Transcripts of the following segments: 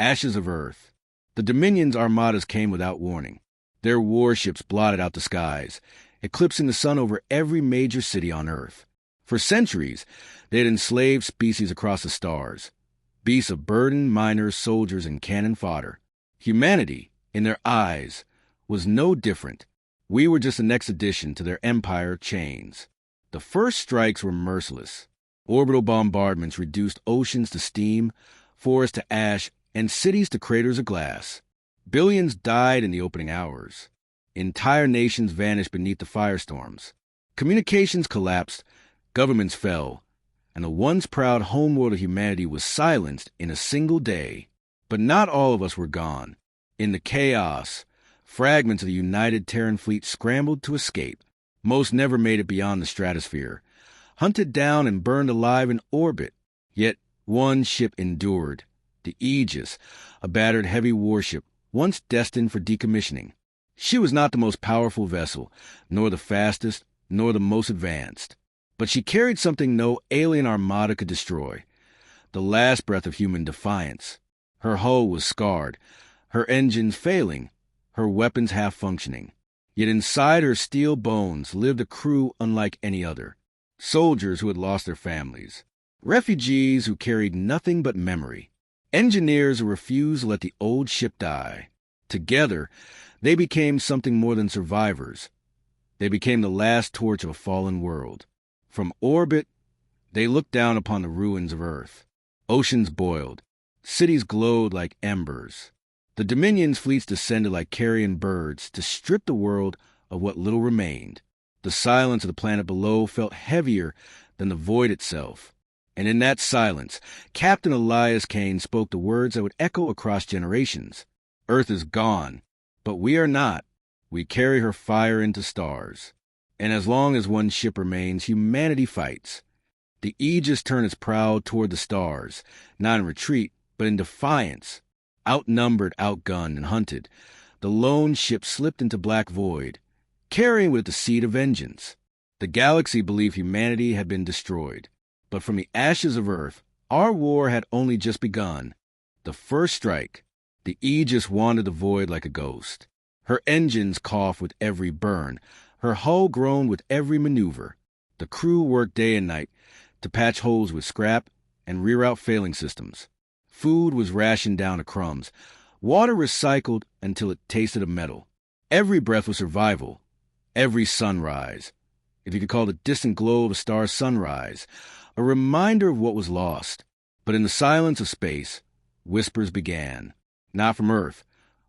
Ashes of Earth. The Dominion's armadas came without warning. Their warships blotted out the skies, eclipsing the sun over every major city on Earth. For centuries, they had enslaved species across the stars, beasts of burden, miners, soldiers, and cannon fodder. Humanity, in their eyes, was no different. We were just the next addition to their empire chains. The first strikes were merciless. Orbital bombardments reduced oceans to steam, forests to ash, and cities to craters of glass. Billions died in the opening hours. Entire nations vanished beneath the firestorms. Communications collapsed, governments fell, and the once proud homeworld of humanity was silenced in a single day. But not all of us were gone. In the chaos, fragments of the united Terran fleet scrambled to escape. Most never made it beyond the stratosphere, hunted down and burned alive in orbit. Yet one ship endured, the Aegis, a battered heavy warship, once destined for decommissioning. She was not the most powerful vessel, nor the fastest, nor the most advanced. But she carried something no alien armada could destroy, the last breath of human defiance. Her hull was scarred, her engines failing, her weapons half-functioning. Yet inside her steel bones lived a crew unlike any other. Soldiers who had lost their families. Refugees who carried nothing but memory. Engineers who refused to let the old ship die. Together, they became something more than survivors. They became the last torch of a fallen world. From orbit, they looked down upon the ruins of Earth. Oceans boiled. Cities glowed like embers. The Dominion's fleets descended like carrion birds to strip the world of what little remained. The silence of the planet below felt heavier than the void itself. And in that silence, Captain Elias Kane spoke the words that would echo across generations. Earth is gone, but we are not. We carry her fire into stars. And as long as one ship remains, humanity fights. The Aegis turned its prow toward the stars, not in retreat, but in defiance. Outnumbered, outgunned, and hunted, the lone ship slipped into black void, carrying with it the seed of vengeance. The galaxy believed humanity had been destroyed. But from the ashes of Earth, our war had only just begun. The first strike, the Aegis wandered the void like a ghost. Her engines coughed with every burn. Her hull groaned with every maneuver. The crew worked day and night to patch holes with scrap and reroute failing systems. Food was rationed down to crumbs. Water recycled until it tasted of metal. Every breath was survival. Every sunrise, if you could call the distant glow of a star's sunrise, a reminder of what was lost. But in the silence of space, whispers began. Not from Earth.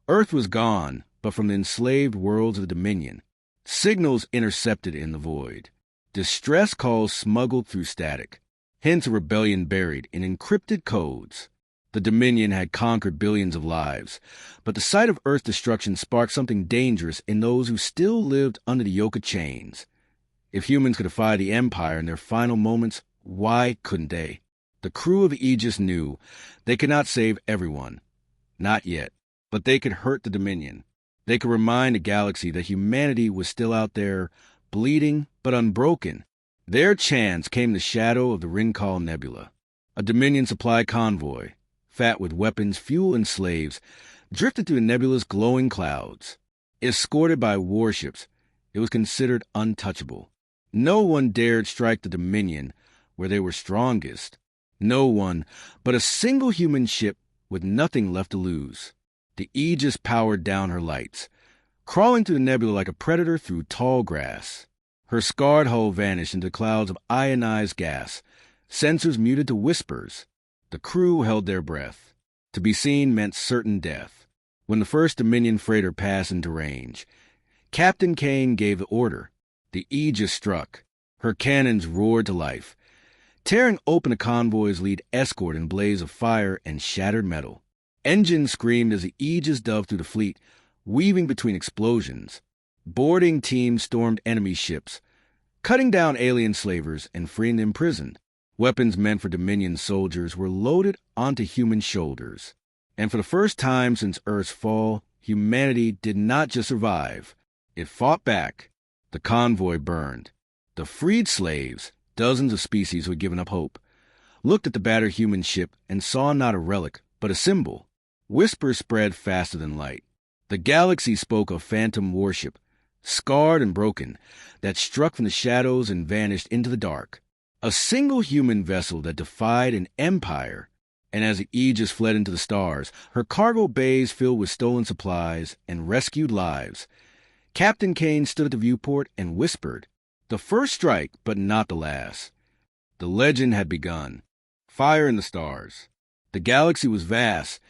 Earth was gone, but from the enslaved worlds of the Dominion. Signals intercepted in the void. Distress calls smuggled through static. Hints of rebellion buried in encrypted codes. The Dominion had conquered billions of lives, but the sight of Earth's destruction sparked something dangerous in those who still lived under the yoke of chains. If humans could defy the Empire in their final moments, why couldn't they? The crew of the Aegis knew they could not save everyone. Not yet. But they could hurt the Dominion. They could remind the galaxy that humanity was still out there, bleeding but unbroken. Their chance came in the shadow of the Ringcall Nebula. A Dominion supply convoy, fat with weapons, fuel, and slaves, drifted through the nebula's glowing clouds. Escorted by warships, it was considered untouchable. No one dared strike the Dominion where they were strongest. No one but a single human ship with nothing left to lose. The Aegis powered down her lights, crawling through the nebula like a predator through tall grass. Her scarred hull vanished into clouds of ionized gas, sensors muted to whispers. The crew held their breath. To be seen meant certain death. When the first Dominion freighter passed into range, Captain Kane gave the order. The Aegis struck. Her cannons roared to life, tearing open the convoy's lead escort in blaze of fire and shattered metal. Engines screamed as the Aegis dove through the fleet, weaving between explosions. Boarding teams stormed enemy ships, cutting down alien slavers and freeing the imprisoned. Weapons meant for Dominion soldiers were loaded onto human shoulders. And for the first time since Earth's fall, humanity did not just survive. It fought back. The convoy burned. The freed slaves, dozens of species who had given up hope, looked at the battered human ship and saw not a relic, but a symbol. Whispers spread faster than light. The galaxy spoke of phantom warship, scarred and broken, that struck from the shadows and vanished into the dark. A single human vessel that defied an empire. And as the Aegis fled into the stars, her cargo bays filled with stolen supplies and rescued lives, Captain Kane stood at the viewport and whispered, "The first strike, but not the last." The legend had begun. Fire in the stars. The galaxy was vast,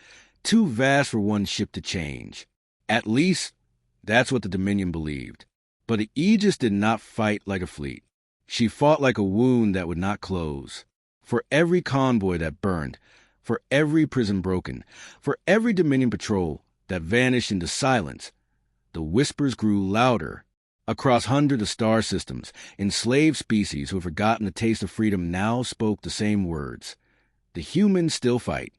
too vast for one ship to change. At least, that's what the Dominion believed. But the Aegis did not fight like a fleet. She fought like a wound that would not close. For every convoy that burned, for every prison broken, for every Dominion patrol that vanished into silence, the whispers grew louder. Across hundreds of star systems, enslaved species who had forgotten the taste of freedom now spoke the same words. The humans still fight.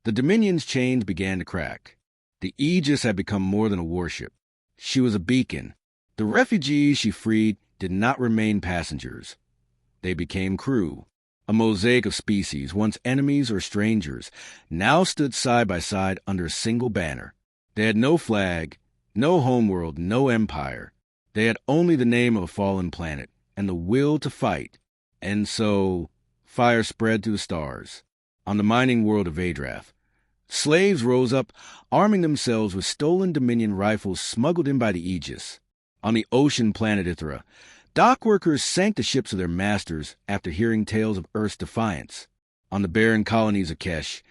The Dominion's chains began to crack. The Aegis had become more than a warship. She was a beacon. The refugees she freed did not remain passengers. They became crew. A mosaic of species, once enemies or strangers, now stood side by side under a single banner. They had no flag, no homeworld, no empire. They had only the name of a fallen planet and the will to fight. And so, fire spread through the stars. On the mining world of Adrath, slaves rose up, arming themselves with stolen Dominion rifles smuggled in by the Aegis. On the ocean planet Ithra, dock workers sank the ships of their masters after hearing tales of Earth's defiance. On the barren colonies of Kesh,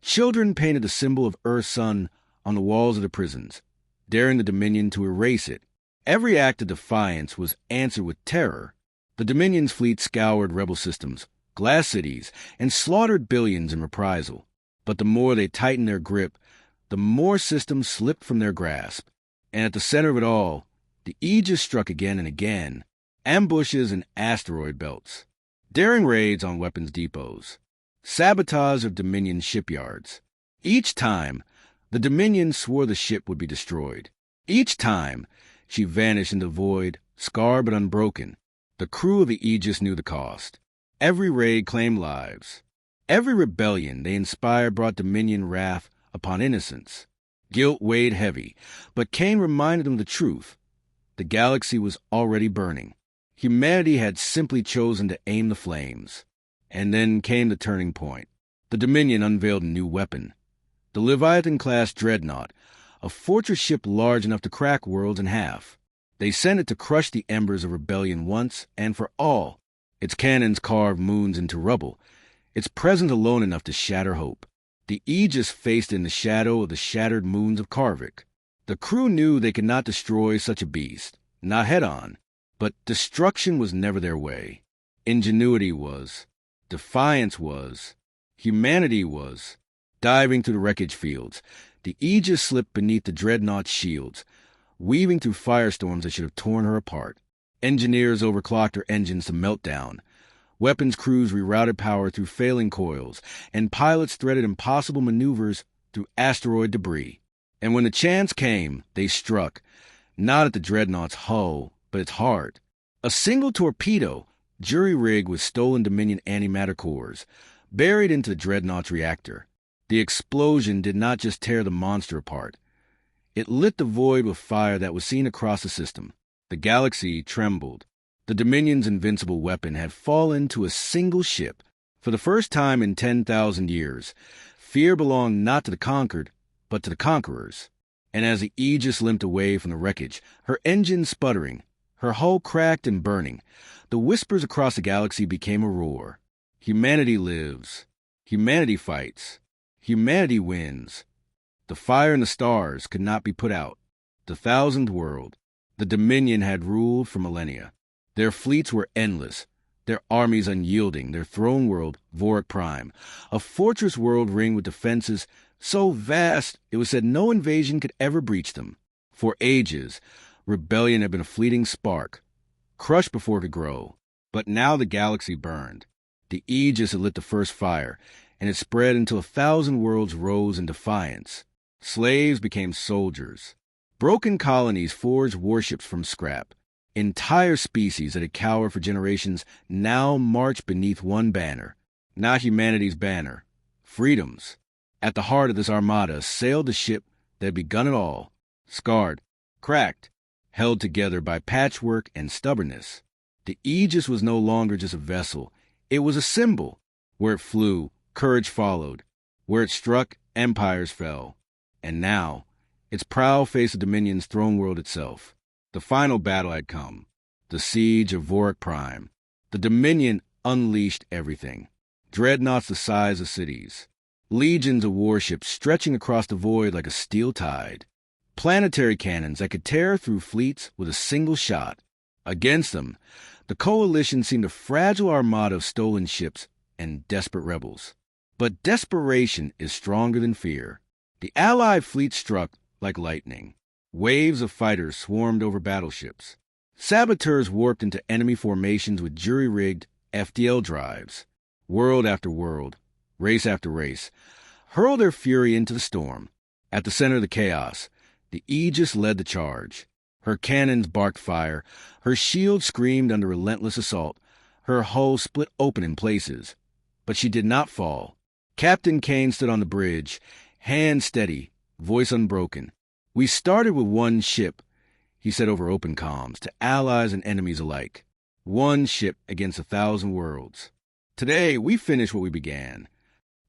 children painted the symbol of Earth's sun on the walls of the prisons, daring the Dominion to erase it. Every act of defiance was answered with terror. The Dominion's fleet scoured rebel systems, glass cities, and slaughtered billions in reprisal. But the more they tightened their grip, the more systems slipped from their grasp. And at the center of it all, the Aegis struck again and again. Ambushes and asteroid belts, daring raids on weapons depots, sabotage of Dominion shipyards. Each time, the Dominion swore the ship would be destroyed. Each time, she vanished into the void, scarred but unbroken. The crew of the Aegis knew the cost. Every raid claimed lives. Every rebellion they inspired brought Dominion wrath upon innocence. Guilt weighed heavy, but Kane reminded them the truth. The galaxy was already burning. Humanity had simply chosen to aim the flames. And then came the turning point. The Dominion unveiled a new weapon. The Leviathan-class dreadnought, a fortress ship large enough to crack worlds in half. They sent it to crush the embers of rebellion once and for all. Its cannons carved moons into rubble, its presence alone enough to shatter hope. The Aegis faced in the shadow of the shattered moons of Karvik. The crew knew they could not destroy such a beast, not head-on. But destruction was never their way. Ingenuity was. Defiance was. Humanity was. Diving through the wreckage fields, the Aegis slipped beneath the dreadnought's shields, weaving through firestorms that should have torn her apart. Engineers overclocked her engines to meltdown. Weapons crews rerouted power through failing coils, and pilots threaded impossible maneuvers through asteroid debris. And when the chance came, they struck, not at the dreadnought's hull, but its heart. A single torpedo, jury-rigged with stolen Dominion antimatter cores, buried into the dreadnought's reactor. The explosion did not just tear the monster apart. It lit the void with fire that was seen across the system. The galaxy trembled. The Dominion's invincible weapon had fallen to a single ship. For the first time in 10,000 years, fear belonged not to the conquered, but to the conquerors. And as the Aegis limped away from the wreckage, her engine sputtering, her hull cracked and burning, the whispers across the galaxy became a roar. Humanity lives. Humanity fights. Humanity wins. The fire in the stars could not be put out. The thousandth world. The Dominion had ruled for millennia. Their fleets were endless, their armies unyielding, their throne world, Vorik Prime, a fortress world ringed with defenses so vast it was said no invasion could ever breach them. For ages, rebellion had been a fleeting spark, crushed before it could grow. But now the galaxy burned. The Aegis had lit the first fire, and it spread until 1,000 worlds rose in defiance. Slaves became soldiers. Broken colonies forged warships from scrap. Entire species that had cowered for generations now marched beneath one banner. Not humanity's banner. Freedom's. At the heart of this armada sailed the ship that had begun it all, scarred, cracked, held together by patchwork and stubbornness. The Aegis was no longer just a vessel. It was a symbol. Where it flew, courage followed. Where it struck, empires fell. And now, its prow faced the Dominion's throne world itself. The final battle had come. The siege of Vorik Prime. The Dominion unleashed everything. Dreadnoughts the size of cities. Legions of warships stretching across the void like a steel tide. Planetary cannons that could tear through fleets with a single shot. Against them, the coalition seemed a fragile armada of stolen ships and desperate rebels. But desperation is stronger than fear. The Allied fleet struck like lightning. Waves of fighters swarmed over battleships. Saboteurs warped into enemy formations with jury-rigged FDL drives. World after world, race after race, hurled their fury into the storm. At the center of the chaos, the Aegis led the charge. Her cannons barked fire. Her shield screamed under relentless assault. Her hull split open in places. But she did not fall. Captain Kane stood on the bridge, hand steady, voice unbroken. "We started with one ship," he said over open comms, to allies and enemies alike. "One ship against 1,000 worlds. Today, we finish what we began."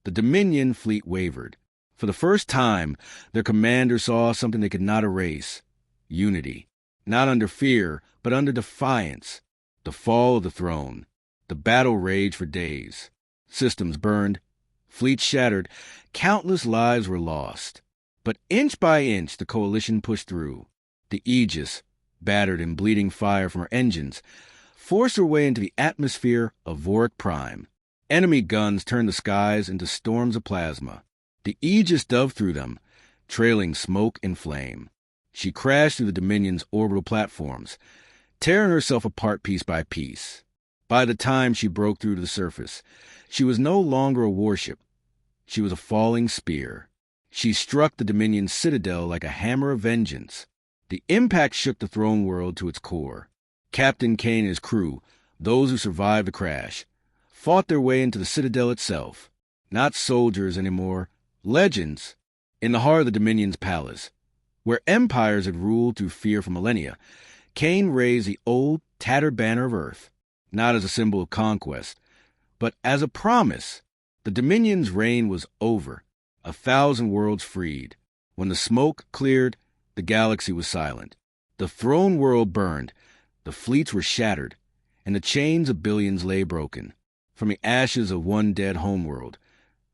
The Dominion fleet wavered. For the first time, their commander saw something they could not erase. Unity. Not under fear, but under defiance. The fall of the throne. The battle raged for days. Systems burned. Fleets shattered. Countless lives were lost. But inch by inch, the coalition pushed through. The Aegis, battered and bleeding fire from her engines, forced her way into the atmosphere of Vorik Prime. Enemy guns turned the skies into storms of plasma. The Aegis dove through them, trailing smoke and flame. She crashed through the Dominion's orbital platforms, tearing herself apart piece by piece. By the time she broke through to the surface, she was no longer a warship. She was a falling spear. She struck the Dominion's citadel like a hammer of vengeance. The impact shook the throne world to its core. Captain Kane and his crew, those who survived the crash, fought their way into the citadel itself. Not soldiers anymore, legends. In the heart of the Dominion's palace, where empires had ruled through fear for millennia, Kane raised the old, tattered banner of Earth, not as a symbol of conquest, but as a promise. The Dominion's reign was over, 1,000 worlds freed. When the smoke cleared, the galaxy was silent. The throne world burned, the fleets were shattered, and the chains of billions lay broken. From the ashes of one dead homeworld,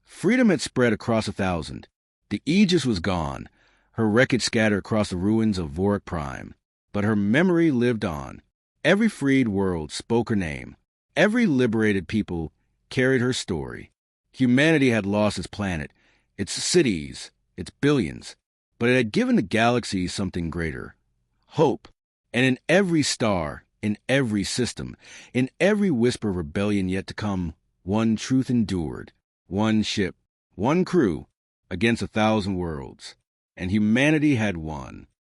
freedom had spread across 1,000. The Aegis was gone, her wreckage scattered across the ruins of Vorik Prime. But her memory lived on. Every freed world spoke her name. Every liberated people carried her story. Humanity had lost its planet, its cities, its billions, but it had given the galaxy something greater. Hope. And in every star, in every system, in every whisper of rebellion yet to come, one truth endured. One ship, one crew, against 1,000 worlds. And humanity had won.